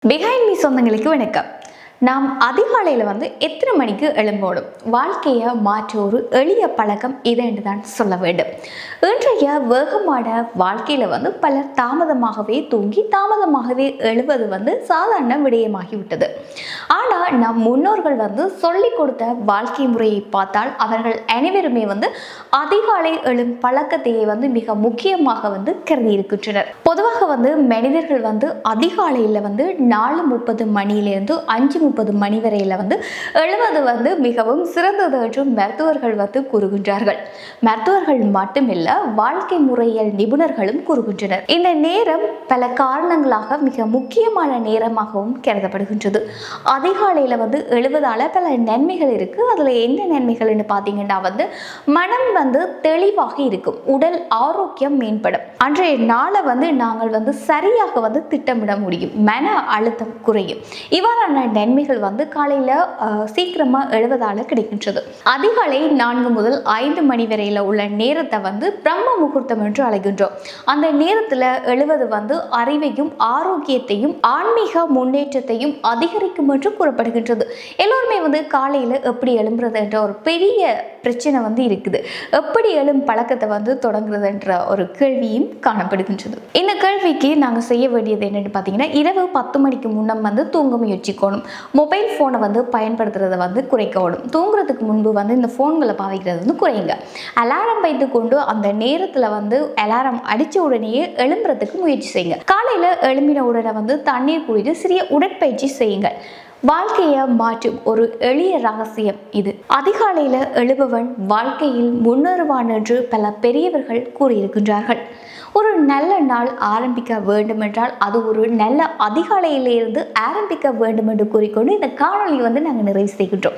Behind me சொந்தங்களுக்கு வணக்கம். நாம் அதிகாலையில் எத்தனை மணிக்கு எழும்போடும்? வாழ்க்கையை மாற்ற ஒரு எளிய பழக்கம் இது என்று தான் சொல்ல வேண்டும். இன்றைய வேகமான வாழ்க்கையில் பலர் தாமதமாகவே தூங்கி தாமதமாகவே எழுவது சாதாரண விடயமாகிவிட்டது. ஆனால் நம் முன்னோர்கள் சொல்லிக் கொடுத்த வாழ்க்கை முறையை பார்த்தால் அவர்கள் அனைவருமே அதிகாலை எழும் பழக்கத்தையே மிக முக்கியமாக கருதி இருக்கின்றனர். பொதுவாக மனிதர்கள் அதிகாலையில் 4:30 மணியிலிருந்து 5:30 மணி வரையில் எழுவது மிகவும் சிறந்தது என்று மருத்துவர்கள் கூறுகின்றார்கள். மருத்துவர்கள் மட்டுமில்ல, வாழ்க்கை முறையியல் நிபுணர்களும் கூறுகின்றனர். இந்த நேரம் பல காரணங்களாக மிக முக்கியமான நேரமாகவும் கருதப்படுகின்றது. அதிகாலையில் எழுவதால பல நன்மைகள் இருக்கு. அதுல என்ன நன்மைகள்னு பார்த்தீங்கன்னா மனம் தெளிவாக இருக்கும், உடல் ஆரோக்கியம் மேம்படும், அன்றைய நாளை நாங்கள் சரியாக திட்டமிட முடியும், மன அழுத்தம் குறையும். இவ்வாறான நன்மைகள் காலையில சீக்கிரமா எழுவதால கிடைக்கின்றது. அதிகாலை 4 முதல் 5 மணி வரையில உள்ள நேரத்தை பிரம்ம முகூர்த்தம் என்று அழைக்கின்றோம். அந்த நேரத்துல எழுவது அறிவையும் ஆரோக்கியத்தையும் ஆன்மீக முன்னேற்றத்தையும் அதிகரிக்கும் என்று கூறப்படுகின்றது. எல்லோருமே காலையில எப்படி எழும்புறது என்ற ஒரு பெரிய பிரச்சனை இருக்குது. எப்படி எழும் பழக்கத்தை தொடங்குறது என்ற ஒரு கேள்வியும் காணப்படுகின்றது. இந்த கேள்விக்கு நாங்கள் செய்ய வேண்டியது என்னன்னு பார்த்தீங்கன்னா, இரவு 10 மணிக்கு முன்னம் தூங்க முயற்சிக்கணும். மொபைல் ஃபோனை பயன்படுத்துறதை குறைக்கணும். தூங்குறதுக்கு முன்பு இந்த ஃபோன்களை பாவிக்கிறது குறையுங்க. அலாரம் வைத்து கொண்டு அந்த நேரத்தில் அலாரம் அடித்த உடனேயே எழும்புறதுக்கு முயற்சி செய்யுங்க. காலையில் எழும்பின உடனே தண்ணீர் குடித்து சிறிய உடற்பயிற்சி செய்யுங்கள். வாழ்க்கையை மாற்றும் ஒரு எளிய ரகசியம் இது. அதிகாலையில் எழுபவன் வாழ்க்கையில் முன்னேறுவான் என்று பல பெரியவர்கள் கூறியிருக்கின்றார்கள். ஒரு நல்ல நாள் ஆரம்பிக்க வேண்டும் என்றால் அது ஒரு நல்ல அதிகாலையிலிருந்து ஆரம்பிக்க வேண்டும் என்று கூறிக்கொண்டு இந்த காணொலி நாங்கள் நிறைவு செய்கின்றோம்.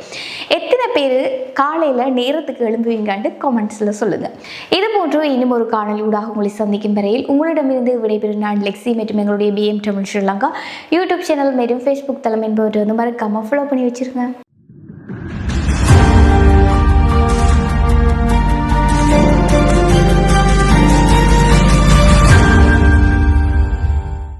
எத்தனை பேர் காலையில் நேரத்துக்கு எழும்புவீங்கன்னு கமெண்ட்ஸில் சொல்லுங்கள். இது போன்று இன்னும் ஒரு காணொலி ஊடாக உங்களை சந்திக்கும் வரையில் உங்களிடமிருந்து விடைபெறும் நான் லெக்ஸி மற்றும் எங்களுடைய BM Tamil Sri Lanka YouTube channel மற்றும் ஃபேஸ்புக் தளம் என்பவற்றை மறக்காமல் ஃபாலோ பண்ணி வச்சிருங்க.